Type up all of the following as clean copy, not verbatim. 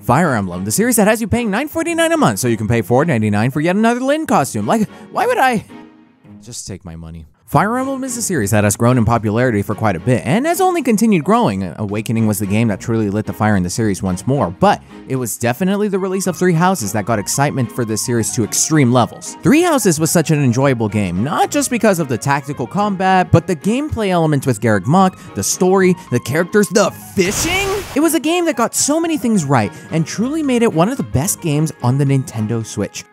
Fire Emblem, the series that has you paying $9.49 a month so you can pay $4.99 for yet another Lyn costume. Like, why would I? Just take my money. Fire Emblem is a series that has grown in popularity for quite a bit, and has only continued growing. Awakening was the game that truly lit the fire in the series once more, but it was definitely the release of Three Houses that got excitement for this series to extreme levels. Three Houses was such an enjoyable game, not just because of the tactical combat, but the gameplay elements with Garreg Mach, the story, the characters, the fishing! It was a game that got so many things right, and truly made it one of the best games on the Nintendo Switch.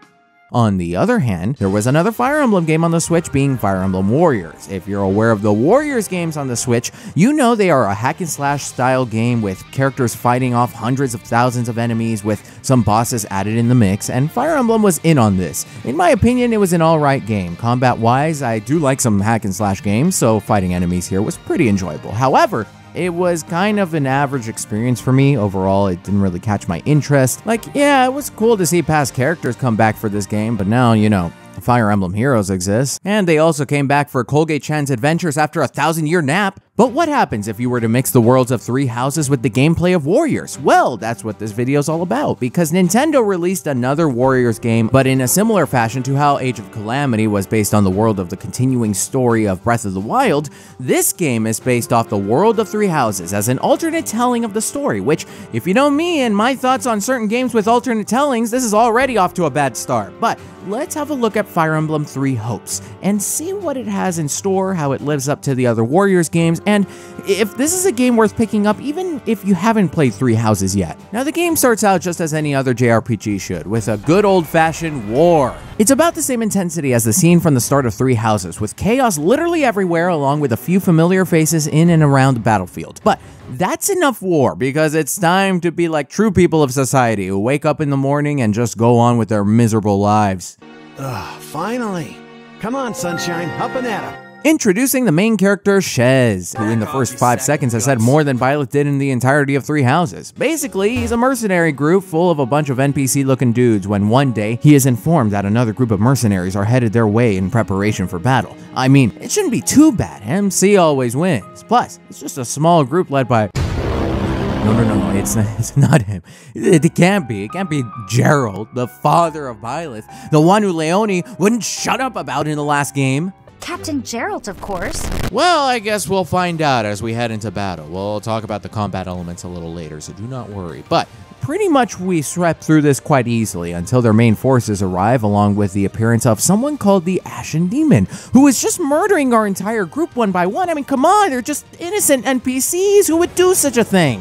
On the other hand, there was another Fire Emblem game on the Switch, being Fire Emblem Warriors. If you're aware of the Warriors games on the Switch, you know they are a hack-and-slash style game with characters fighting off hundreds of thousands of enemies with some bosses added in the mix, and Fire Emblem was in on this. In my opinion, it was an alright game. Combat-wise, I do like some hack-and-slash games, so fighting enemies here was pretty enjoyable. However, it was kind of an average experience for me. Overall, it didn't really catch my interest. Like, yeah, it was cool to see past characters come back for this game, but now, you know, Fire Emblem Heroes exists. And they also came back for Colgate-chan's adventures after a 1,000-year nap. But what happens if you were to mix the worlds of Three Houses with the gameplay of Warriors? Well, that's what this video is all about, because Nintendo released another Warriors game, but in a similar fashion to how Age of Calamity was based on the world of the continuing story of Breath of the Wild. This game is based off the world of Three Houses as an alternate telling of the story, which, if you know me and my thoughts on certain games with alternate tellings, this is already off to a bad start. But let's have a look at Fire Emblem Three Hopes and see what it has in store, how it lives up to the other Warriors games, and if this is a game worth picking up even if you haven't played Three Houses yet. Now, the game starts out just as any other JRPG should, with a good old-fashioned war. It's about the same intensity as the scene from the start of Three Houses, with chaos literally everywhere along with a few familiar faces in and around the battlefield. But that's enough war, because it's time to be like true people of society who wake up in the morning and just go on with their miserable lives. Ugh, finally. Come on, Sunshine, up and at 'em. Introducing the main character, Shez, who in the first 5 seconds has said more than Byleth did in the entirety of Three Houses. Basically, he's a mercenary group full of a bunch of NPC-looking dudes when one day he is informed that another group of mercenaries are headed their way in preparation for battle. I mean, it shouldn't be too bad. MC always wins. Plus, it's just a small group led by... No, it's not him. It can't be. It can't be Gerald, the father of Byleth, the one who Leone wouldn't shut up about in the last game. Captain Gerald, of course. Well, I guess we'll find out as we head into battle. We'll talk about the combat elements a little later, so do not worry. But pretty much we swept through this quite easily until their main forces arrive, along with the appearance of someone called the Ashen Demon, who is just murdering our entire group one by one. I mean, come on, they're just innocent NPCs. Who would do such a thing?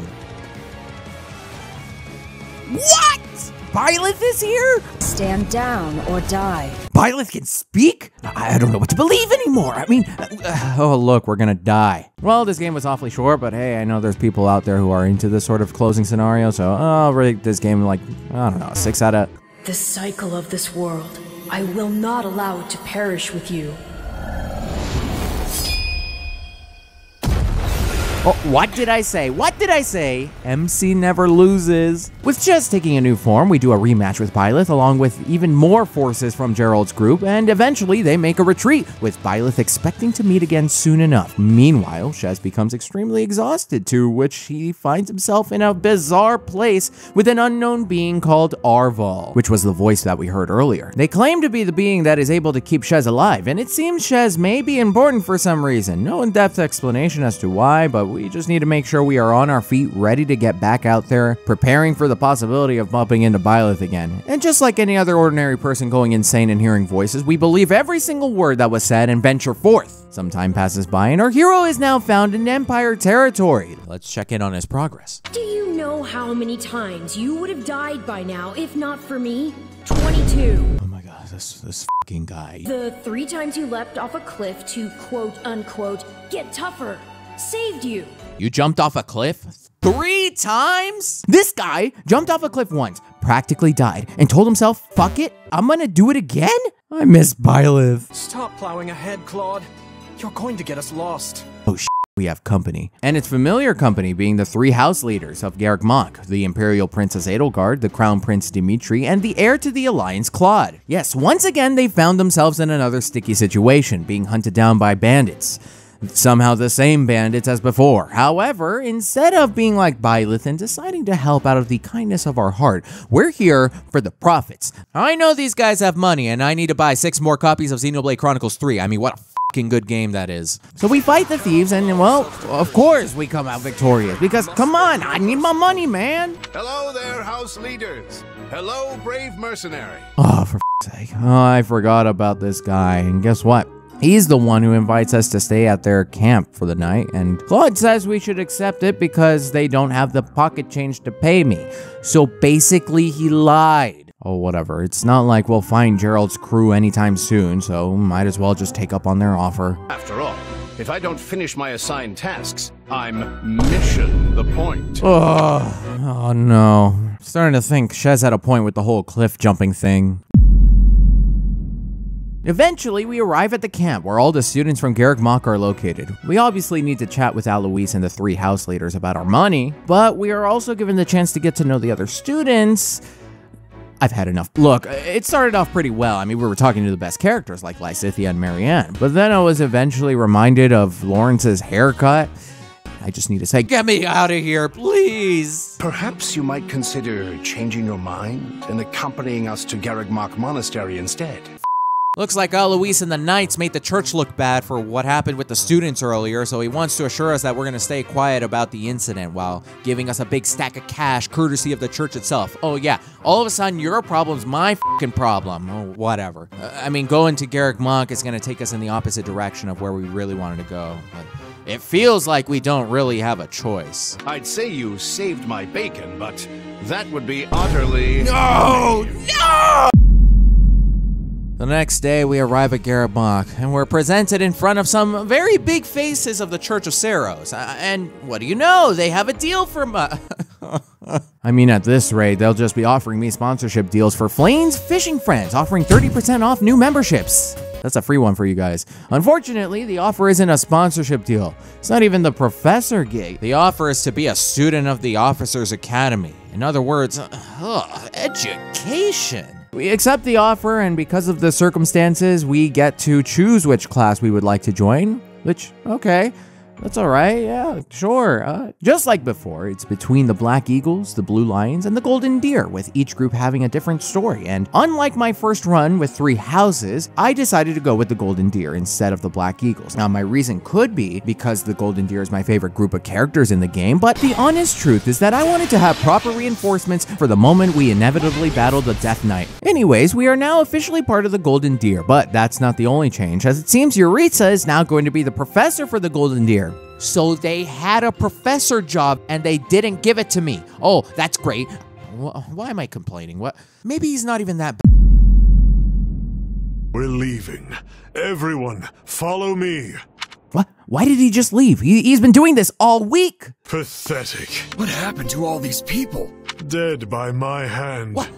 What? Byleth is here? Stand down or die. Byleth can speak? I don't know what to believe anymore. I mean, oh look, we're gonna die. Well, this game was awfully short, but hey, I know there's people out there who are into this sort of closing scenario, so I'll rate this game like, I don't know, 6 out of... The cycle of this world. I will not allow it to perish with you. Oh, what did I say? What did I say? MC never loses. With Shez taking a new form, we do a rematch with Byleth along with even more forces from Gerald's group, and eventually they make a retreat, with Byleth expecting to meet again soon enough. Meanwhile, Shez becomes extremely exhausted, to which he finds himself in a bizarre place with an unknown being called Arval, which was the voice that we heard earlier. They claim to be the being that is able to keep Shez alive, and it seems Shez may be important for some reason. No in-depth explanation as to why, but we just need to make sure we are on our feet, ready to get back out there, preparing for the possibility of bumping into Byleth again. And just like any other ordinary person going insane and hearing voices, we believe every single word that was said and venture forth. Some time passes by and our hero is now found in Empire territory. Let's check in on his progress. Do you know how many times you would have died by now if not for me? 22. Oh my god, this fucking guy. The 3 times you leapt off a cliff to quote-unquote get tougher saved you. You jumped off a cliff 3 times? This guy jumped off a cliff once, practically died, and told himself, fuck it, I'm gonna do it again? I miss Byleth. Stop plowing ahead, Claude. You're going to get us lost. Oh shit, we have company. And it's familiar company, being the 3 house leaders of Garreg Mach, the Imperial Princess Edelgard, the Crown Prince Dimitri, and the heir to the Alliance, Claude. Yes, once again, they found themselves in another sticky situation, being hunted down by bandits. somehow the same bandits as before. However, instead of being like Byleth and deciding to help out of the kindness of our heart, we're here for the profits. I know these guys have money and I need to buy 6 more copies of Xenoblade Chronicles 3. I mean, what a fucking good game that is. So we fight the thieves and, well, of course we come out victorious because, come on, I need my money, man. Hello there, house leaders. Hello, brave mercenary. Oh, for f***'s sake. Oh, I forgot about this guy. And guess what? He's the one who invites us to stay at their camp for the night, and Claude says we should accept it because they don't have the pocket change to pay me. So basically, he lied. Oh, whatever. It's not like we'll find Gerald's crew anytime soon, so might as well just take up on their offer. After all, if I don't finish my assigned tasks, I'm mission the point. Oh no. I'm starting to think Shez had a point with the whole cliff jumping thing. Eventually, we arrive at the camp where all the students from Garrick Mach are located. We obviously need to chat with Alois and the 3 house leaders about our money, but we are also given the chance to get to know the other students. I've had enough. Look, it started off pretty well. I mean, we were talking to the best characters like Lysithea and Marianne, but then I was eventually reminded of Lawrence's haircut. I just need to say, get me out of here, please. Perhaps you might consider changing your mind and accompanying us to Garrick Mach Monastery instead. Looks like Alois and the Knights made the church look bad for what happened with the students earlier, so he wants to assure us that we're gonna stay quiet about the incident while giving us a big stack of cash courtesy of the church itself. Oh yeah, all of a sudden your problem's my fucking problem. Oh, whatever. I mean, going to Garrick Mach is gonna take us in the opposite direction of where we really wanted to go, but it feels like we don't really have a choice. I'd say you saved my bacon, but that would be utterly... No! The next day, we arrive at Garrick Mach, and we're presented in front of some very big faces of the Church of Saros. And what do you know? They have a deal for I mean, at this rate, they'll just be offering me sponsorship deals for Flane's Fishing Friends, offering 30% off new memberships. That's a free one for you guys. Unfortunately, the offer isn't a sponsorship deal. It's not even the professor gig. The offer is to be a student of the Officers Academy. In other words, education. We accept the offer, and because of the circumstances, we get to choose which class we would like to join, which, okay. That's all right, yeah, sure. Just like before, it's between the Black Eagles, the Blue Lions, and the Golden Deer, with each group having a different story. And unlike my first run with 3 houses, I decided to go with the Golden Deer instead of the Black Eagles. Now, my reason could be because the Golden Deer is my favorite group of characters in the game, but the honest truth is that I wanted to have proper reinforcements for the moment we inevitably battled the Death Knight. Anyways, we are now officially part of the Golden Deer, but that's not the only change, as it seems Yuritsa is now going to be the professor for the Golden Deer. So they had a professor job and they didn't give it to me. Oh, that's great. Why am I complaining? What? Maybe he's not even that bad. We're leaving. Everyone, follow me. What? Why did he just leave? He's been doing this all week. Pathetic. What happened to all these people? Dead by my hand. What?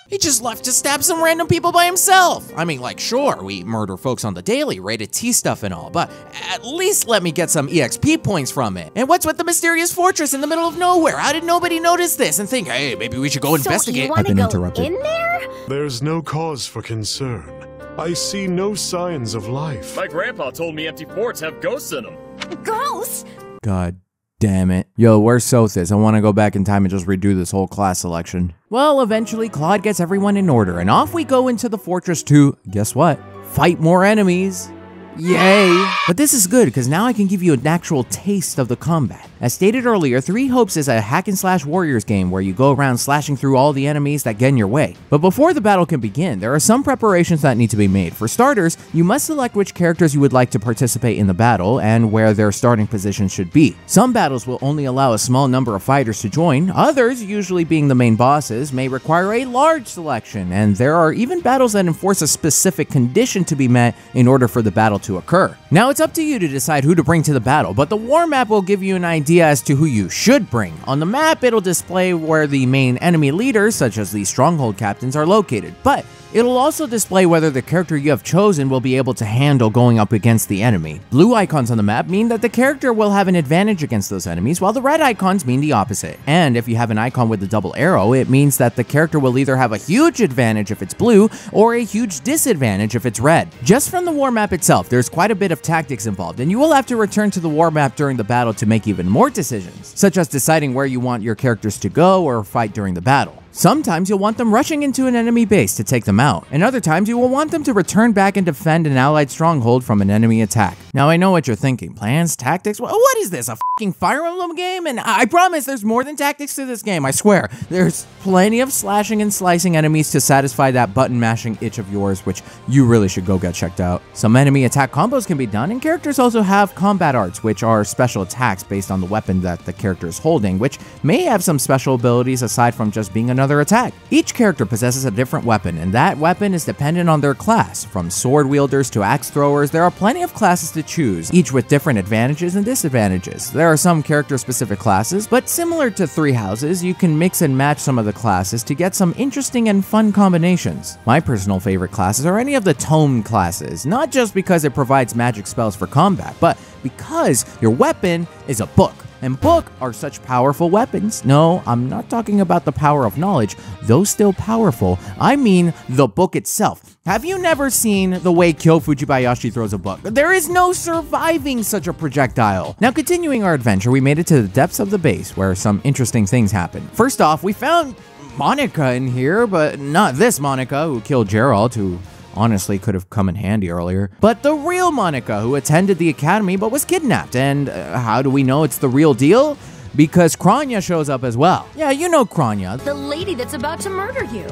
He just left to stab some random people by himself. I mean, like, sure, we murder folks on the daily, rated T stuff and all, but at least let me get some EXP points from it. And what's with the mysterious fortress in the middle of nowhere? How did nobody notice this and think, hey, maybe we should go investigate? I've been interrupted. In there? There's no cause for concern. I see no signs of life. My grandpa told me empty forts have ghosts in them. Ghosts? God damn it. Yo, where's Sothis? I want to go back in time and just redo this whole class selection. Well, eventually, Claude gets everyone in order, and off we go into the fortress to, guess what? Fight more enemies. Yay! But this is good, because now I can give you an actual taste of the combat. As stated earlier, Three Hopes is a hack-and-slash warriors game where you go around slashing through all the enemies that get in your way. But before the battle can begin, there are some preparations that need to be made. For starters, you must select which characters you would like to participate in the battle and where their starting positions should be. Some battles will only allow a small number of fighters to join, others, usually being the main bosses, may require a large selection, and there are even battles that enforce a specific condition to be met in order for the battle to occur. Now it's up to you to decide who to bring to the battle, but the war map will give you an idea idea as to who you should bring. On the map, it'll display where the main enemy leaders, such as the stronghold captains, are located, but it'll also display whether the character you have chosen will be able to handle going up against the enemy. Blue icons on the map mean that the character will have an advantage against those enemies, while the red icons mean the opposite. And if you have an icon with a double arrow, it means that the character will either have a huge advantage if it's blue, or a huge disadvantage if it's red. Just from the war map itself, there's quite a bit of tactics involved, and you will have to return to the war map during the battle to make even more decisions, such as deciding where you want your characters to go or fight during the battle. Sometimes you'll want them rushing into an enemy base to take them out, and other times you will want them to return back and defend an allied stronghold from an enemy attack. Now I know what you're thinking, plans, tactics, what is this, a fucking Fire Emblem game? And I promise there's more than tactics to this game, I swear. There's plenty of slashing and slicing enemies to satisfy that button mashing itch of yours, which you really should go get checked out. Some enemy attack combos can be done, and characters also have combat arts, which are special attacks based on the weapon that the character is holding, which may have some special abilities aside from just being another attack. Each character possesses a different weapon, and that weapon is dependent on their class. From sword wielders to axe throwers, there are plenty of classes to choose, each with different advantages and disadvantages. There are some character-specific classes, but similar to Three Houses, you can mix and match some of the classes to get some interesting and fun combinations. My personal favorite classes are any of the tome classes, not just because it provides magic spells for combat, but because your weapon is a book. And book are such powerful weapons. No, I'm not talking about the power of knowledge, though still powerful. I mean the book itself. Have you never seen the way Kyo Fujibayashi throws a book? There is no surviving such a projectile. Now, continuing our adventure, we made it to the depths of the base, where some interesting things happened. First off, we found Monica in here, but not this Monica who killed Geralt, who honestly could have come in handy earlier, but the real Monica who attended the academy but was kidnapped. And how do we know it's the real deal? Because Kronya shows up as well. Yeah, you know Kronya. The lady that's about to murder you.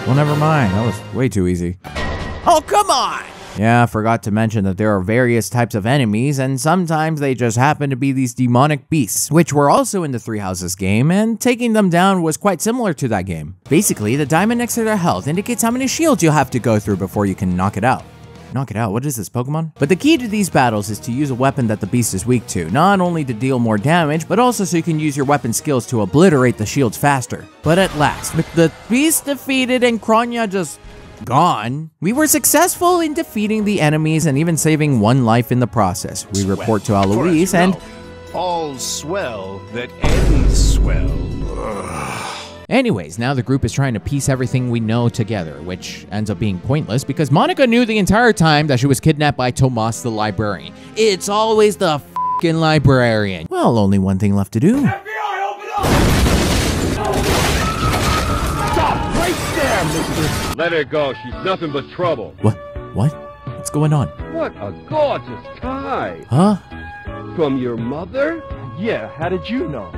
Well, never mind. That was way too easy. Oh, come on! Yeah, I forgot to mention that there are various types of enemies, and sometimes they just happen to be these demonic beasts, which were also in the Three Houses game, and taking them down was quite similar to that game. Basically, the diamond next to their health indicates how many shields you'll have to go through before you can knock it out. Knock it out? What is this, Pokemon? But the key to these battles is to use a weapon that the beast is weak to, not only to deal more damage, but also so you can use your weapon skills to obliterate the shields faster. But at last, with the beast defeated and Kronya just gone, we were successful in defeating the enemies and even saving one life in the process. We report to Aloise and all swell that ends swell. anyways, now the group is trying to piece everything we know together, which ends up being pointless because Monica knew the entire time that she was kidnapped by Tomas the librarian. It's always the f***ing librarian. Well, only one thing left to do. FBI, open up! Stop right there, mister! Let her go. She's nothing but trouble. What? What's going on? What a gorgeous tie! Huh? From your mother? Yeah, how did you know?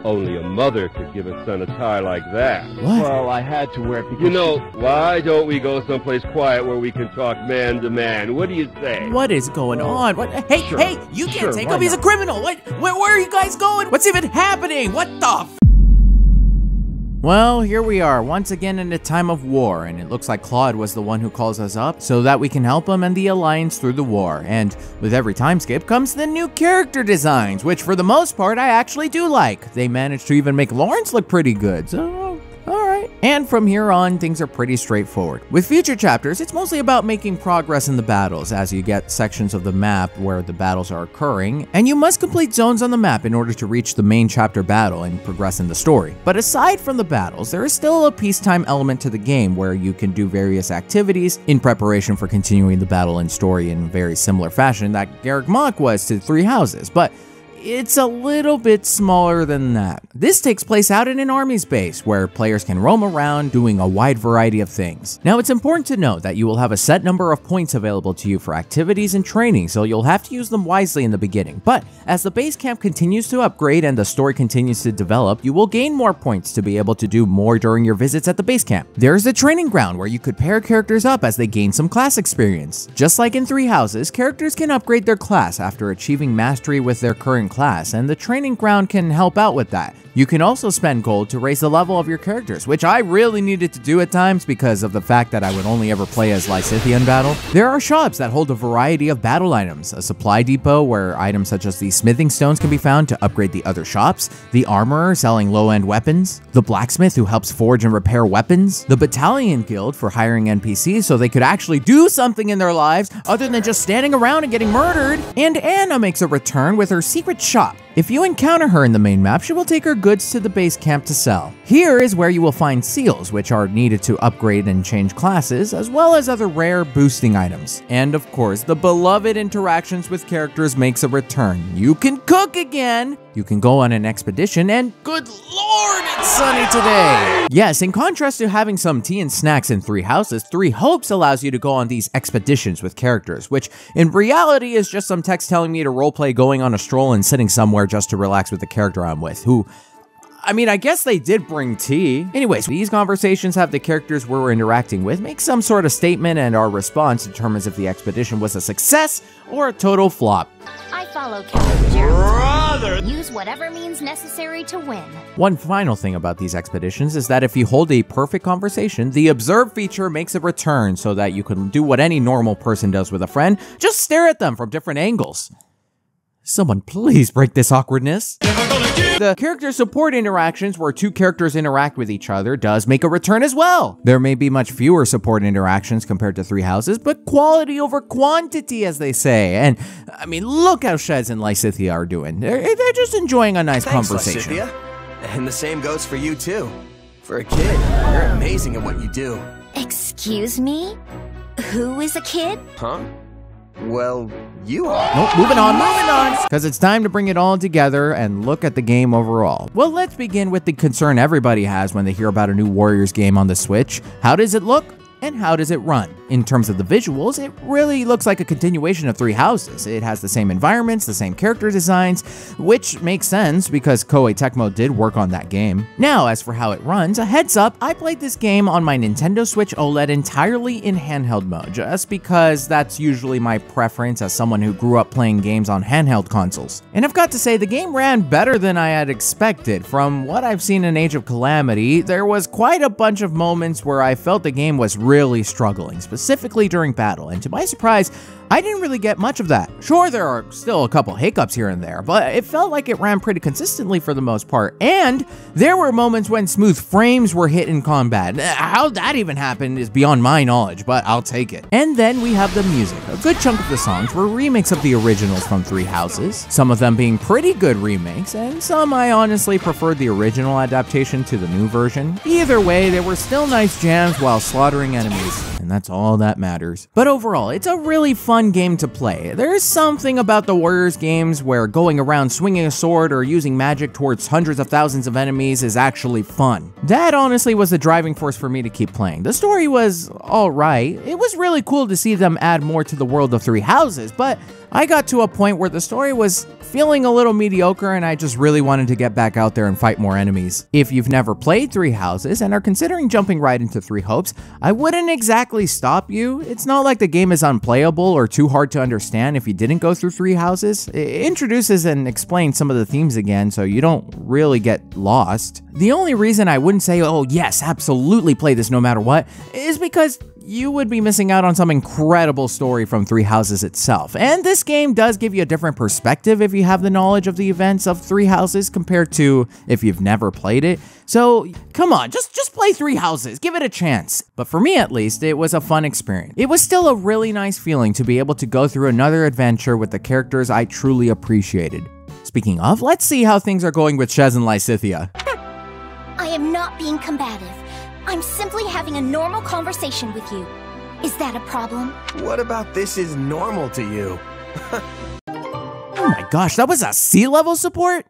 Only a mother could give a son a tie like that. What? Well, I had to wear it because You know, why don't we go someplace quiet where we can talk man to man? What do you say? What is going on? What? Hey, Sure. hey, you can't Sure, take why him. He's a not? criminal. What? Where are you guys going? What's even happening? What the f? Well, here we are, once again in a time of war, and it looks like Claude was the one who calls us up so that we can help him and the Alliance through the war. And with every time skip comes the new character designs, which for the most part I actually do like. They managed to even make Lawrence look pretty good, so alright. And from here on, things are pretty straightforward. With future chapters, it's mostly about making progress in the battles, as you get sections of the map where the battles are occurring, and you must complete zones on the map in order to reach the main chapter battle and progress in the story. But aside from the battles, there is still a peacetime element to the game where you can do various activities in preparation for continuing the battle and story in very similar fashion that Garreg Mach was to Three Houses, but it's a little bit smaller than that. This takes place out in an army base where players can roam around doing a wide variety of things. Now, it's important to note that you will have a set number of points available to you for activities and training, so you'll have to use them wisely in the beginning. But as the base camp continues to upgrade and the story continues to develop, you will gain more points to be able to do more during your visits at the base camp. There's the training ground where you could pair characters up as they gain some class experience. Just like in Three Houses, characters can upgrade their class after achieving mastery with their current class, and the training ground can help out with that. You can also spend gold to raise the level of your characters, which I really needed to do at times because of the fact that I would only ever play as Lysithea in battle. There are shops that hold a variety of battle items, a supply depot where items such as the smithing stones can be found to upgrade the other shops, the armorer selling low-end weapons, the blacksmith who helps forge and repair weapons, the battalion guild for hiring NPCs so they could actually do something in their lives other than just standing around and getting murdered, and Anna makes a return with her secret shop. If you encounter her in the main map, she will take her goods to the base camp to sell. Here is where you will find seals, which are needed to upgrade and change classes, as well as other rare boosting items. And of course, the beloved interactions with characters makes a return. You can cook again, you can go on an expedition, and good lord, it's sunny today! Yes, in contrast to having some tea and snacks in Three Houses, Three Hopes allows you to go on these expeditions with characters, which in reality is just some text telling me to roleplay going on a stroll and sitting somewhere just to relax with the character I'm with, who, I mean, I guess they did bring tea. Anyways, these conversations have the characters we're interacting with make some sort of statement, and our response determines if the expedition was a success or a total flop. I follow Captain Gerald. Use whatever means necessary to win. One final thing about these expeditions is that if you hold a perfect conversation, the observe feature makes a return so that you can do what any normal person does with a friend, just stare at them from different angles. Someone please break this awkwardness. The character support interactions where two characters interact with each other does make a return as well. There may be much fewer support interactions compared to Three Houses, but quality over quantity, as they say. And I mean, look how Shez and Lysithea are doing. They're just enjoying a nice conversation. Lysithea. And the same goes for you too. For a kid, you're amazing at what you do. Excuse me? Who is a kid? Huh? Well, you are. Nope, moving on, because it's time to bring it all together and look at the game overall. Well, let's begin with the concern everybody has when they hear about a new Warriors game on the Switch. How does it look? And how does it run? In terms of the visuals, it really looks like a continuation of Three Houses. It has the same environments, the same character designs, which makes sense because Koei Tecmo did work on that game. Now, as for how it runs, a heads up, I played this game on my Nintendo Switch OLED entirely in handheld mode, just because that's usually my preference as someone who grew up playing games on handheld consoles. And I've got to say, the game ran better than I had expected. From what I've seen in Age of Calamity, there was quite a bunch of moments where I felt the game was really struggling, specifically during battle, and to my surprise, I didn't really get much of that. Sure, there are still a couple hiccups here and there, but it felt like it ran pretty consistently for the most part, and there were moments when smooth frames were hit in combat. How that even happened is beyond my knowledge, but I'll take it. And then we have the music. A good chunk of the songs were remakes of the originals from Three Houses, some of them being pretty good remakes, and some I honestly preferred the original adaptation to the new version. Either way, there were still nice jams while slaughtering enemies, and that's all that matters. But overall, it's a really fun game to play. There's something about the Warriors games where going around swinging a sword or using magic towards hundreds of thousands of enemies is actually fun. That honestly was the driving force for me to keep playing. The story was alright. It was really cool to see them add more to the world of Three Houses, but I got to a point where the story was feeling a little mediocre and I just really wanted to get back out there and fight more enemies. If you've never played Three Houses and are considering jumping right into Three Hopes, I wouldn't exactly stop you. It's not like the game is unplayable or too hard to understand if you didn't go through Three Houses. It introduces and explains some of the themes again, so you don't really get lost. The only reason I wouldn't say, oh yes, absolutely play this no matter what, is because you would be missing out on some incredible story from Three Houses itself. And this game does give you a different perspective if you have the knowledge of the events of Three Houses compared to if you've never played it. So come on, just play Three Houses, give it a chance. But for me at least, it was a fun experience. It was still a really nice feeling to be able to go through another adventure with the characters I truly appreciated. Speaking of, let's see how things are going with Shez and Lysithea. I am not being combative. I'm simply having a normal conversation with you. Is that a problem? What about this is normal to you? Oh my gosh, that was a sea level support?